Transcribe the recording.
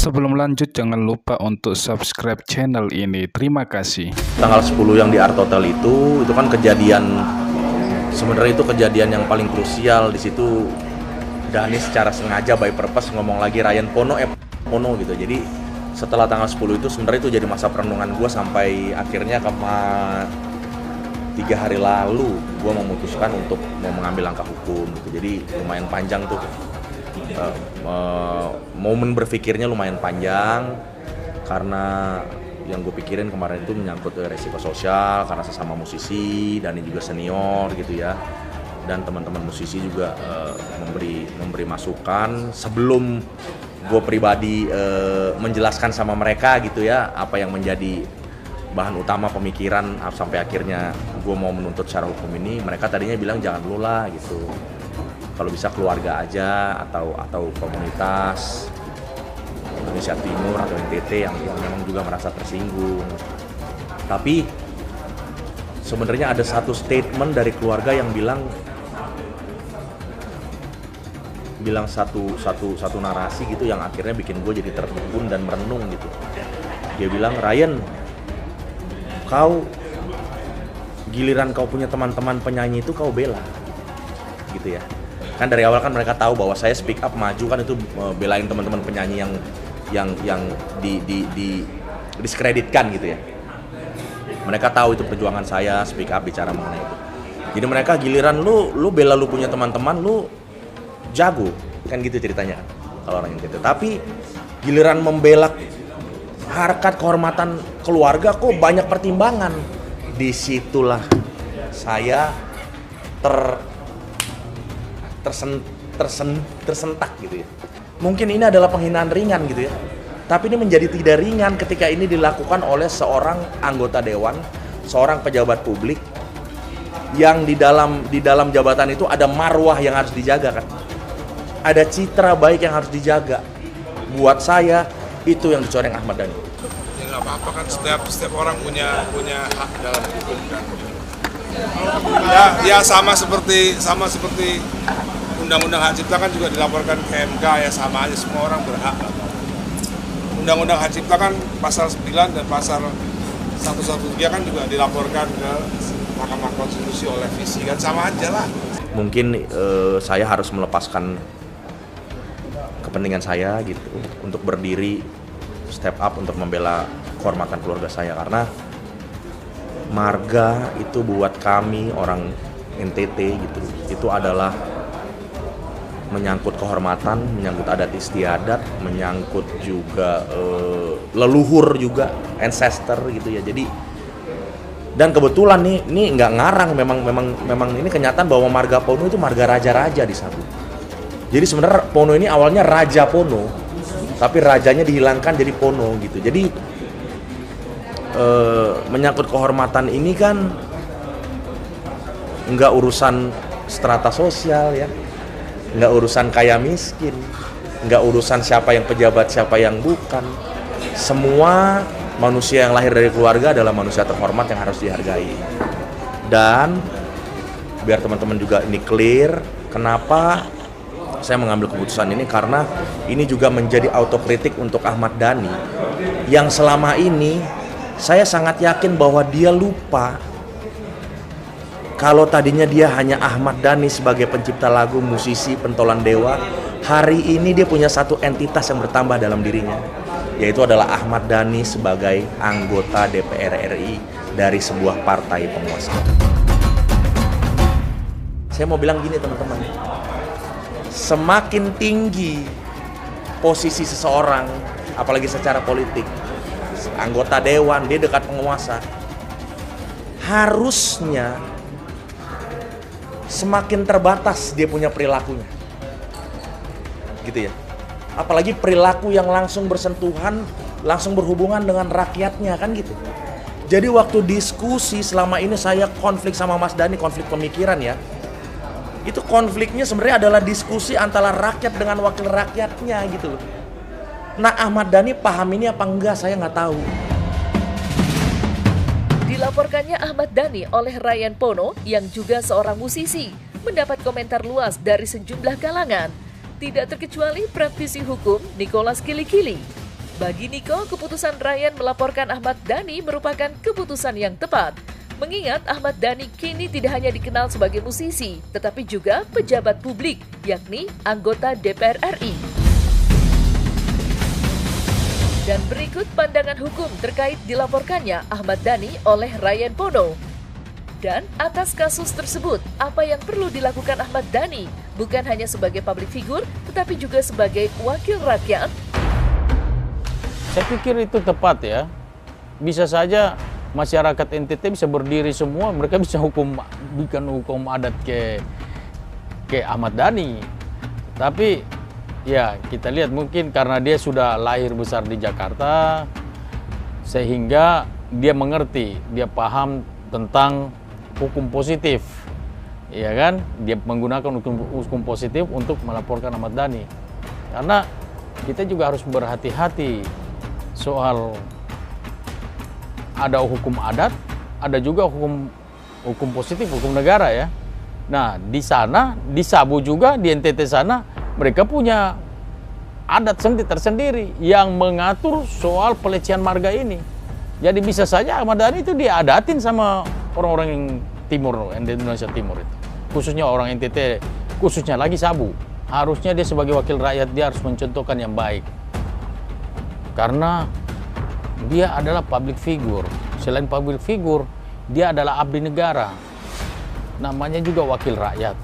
Sebelum lanjut, jangan lupa untuk subscribe channel ini. Terima kasih. Tanggal 10 yang di Art Hotel itu kan kejadian, sebenarnya itu kejadian yang paling krusial. Di situ Dhani secara sengaja by purpose ngomong lagi Ryan Pono gitu. Jadi setelah tanggal 10 itu sebenarnya itu jadi masa perenungan gue sampai akhirnya 3 hari lalu gue memutuskan untuk mau mengambil langkah hukum gitu. Jadi lumayan panjang tuh. Momen berpikirnya lumayan panjang karena yang gue pikirin kemarin itu menyangkut resiko sosial karena sesama musisi dan ini juga senior gitu ya, dan teman-teman musisi juga memberi masukan sebelum gue pribadi menjelaskan sama mereka gitu ya apa yang menjadi bahan utama pemikiran sampai akhirnya gue mau menuntut secara hukum ini. Mereka tadinya bilang jangan dulu lah gitu, kalau bisa keluarga aja atau komunitas Indonesia Timur atau NTT yang memang juga merasa tersinggung. Tapi sebenarnya ada satu statement dari keluarga yang bilang satu narasi gitu yang akhirnya bikin gue jadi tertegun dan merenung gitu. Dia bilang, Ryan, kau giliran kau punya teman-teman penyanyi itu kau bela gitu ya. Kan dari awal kan mereka tahu bahwa saya speak up maju kan itu belain teman-teman penyanyi yang diskreditkan gitu ya. Mereka tahu itu perjuangan saya speak up bicara mengenai itu. Jadi mereka giliran lu bela lu punya teman-teman, lu jago kan gitu ceritanya kalau orang yang gitu. Tapi giliran membela harkat kehormatan keluarga kok banyak pertimbangan. Disitulah saya tersentak gitu ya. Mungkin ini adalah penghinaan ringan gitu ya, tapi ini menjadi tidak ringan ketika ini dilakukan oleh seorang anggota dewan, seorang pejabat publik yang di dalam jabatan itu ada marwah yang harus dijaga kan, ada citra baik yang harus dijaga. Buat saya itu yang dicoreng Ahmad Dhani. Ya nggak apa-apa kan, setiap orang punya hak dalam hukum kan. Ya sama seperti Undang-Undang Hak Cipta kan juga dilaporkan ke MK, ya sama aja, semua orang berhak. Undang-Undang Hak Cipta kan pasal 9 dan pasal 113 kan juga dilaporkan ke Mahkamah Konstitusi oleh Visi, kan sama aja lah. Mungkin saya harus melepaskan kepentingan saya gitu untuk berdiri step up untuk membela kehormatan keluarga saya, karena marga itu buat kami orang NTT gitu itu adalah menyangkut kehormatan, menyangkut adat istiadat, menyangkut juga leluhur juga, ancestor gitu ya. Jadi dan kebetulan ini nggak ngarang, memang ini kenyataan bahwa marga Pono itu marga raja-raja di Sabu. Jadi sebenarnya Pono ini awalnya Raja Pono, tapi rajanya dihilangkan jadi Pono gitu. Jadi menyangkut kehormatan ini kan nggak urusan strata sosial ya, nggak urusan kaya miskin, nggak urusan siapa yang pejabat siapa yang bukan. Semua manusia yang lahir dari keluarga adalah manusia terhormat yang harus dihargai. Dan biar teman-teman juga ini clear, kenapa saya mengambil keputusan ini, karena ini juga menjadi autokritik untuk Ahmad Dhani yang selama ini saya sangat yakin bahwa dia lupa kalau tadinya dia hanya Ahmad Dhani sebagai pencipta lagu, musisi, pentolan dewa. Hari ini dia punya satu entitas yang bertambah dalam dirinya, yaitu adalah Ahmad Dhani sebagai anggota DPR RI dari sebuah partai penguasa. Saya mau bilang gini teman-teman, semakin tinggi posisi seseorang, apalagi secara politik, anggota dewan, dia dekat penguasa, harusnya semakin terbatas dia punya perilakunya gitu ya. Apalagi perilaku yang langsung bersentuhan, langsung berhubungan dengan rakyatnya kan gitu. Jadi waktu diskusi selama ini saya konflik sama Mas Dhani, konflik pemikiran ya, itu konfliknya sebenarnya adalah diskusi antara rakyat dengan wakil rakyatnya gitu loh. Nah Ahmad Dhani paham ini apa enggak saya nggak tahu. Dilaporkannya Ahmad Dhani oleh Ryan Pono yang juga seorang musisi mendapat komentar luas dari sejumlah kalangan, tidak terkecuali praktisi hukum Nicholas Kili-Kili. Bagi Niko, keputusan Ryan melaporkan Ahmad Dhani merupakan keputusan yang tepat. Mengingat Ahmad Dhani kini tidak hanya dikenal sebagai musisi, tetapi juga pejabat publik, yakni anggota DPR RI. Dan berikut pandangan hukum terkait dilaporkannya Ahmad Dhani oleh Ryan Pono. Dan atas kasus tersebut, apa yang perlu dilakukan Ahmad Dhani? Bukan hanya sebagai public figure, tetapi juga sebagai wakil rakyat. Saya pikir itu tepat ya. Bisa saja masyarakat NTT bisa berdiri semua, mereka bisa bikin hukum adat ke Ahmad Dhani. Tapi ya kita lihat mungkin karena dia sudah lahir besar di Jakarta, sehingga dia mengerti, dia paham tentang hukum positif, ya kan? Dia menggunakan hukum positif untuk melaporkan Ahmad Dhani. Karena kita juga harus berhati-hati soal ada hukum adat, ada juga hukum positif, hukum negara ya. Nah, di sana, di Sabu juga, di NTT sana, mereka punya adat tersendiri yang mengatur soal pelecehan marga ini. Jadi bisa saja Ahmad Dhani itu diadatin sama orang-orang yang timur, Indonesia Timur itu. Khususnya orang NTT, khususnya lagi Sabu. Harusnya dia sebagai wakil rakyat, dia harus mencontohkan yang baik. Karena dia adalah public figure. Selain public figure, dia adalah abdi negara. Namanya juga wakil rakyat.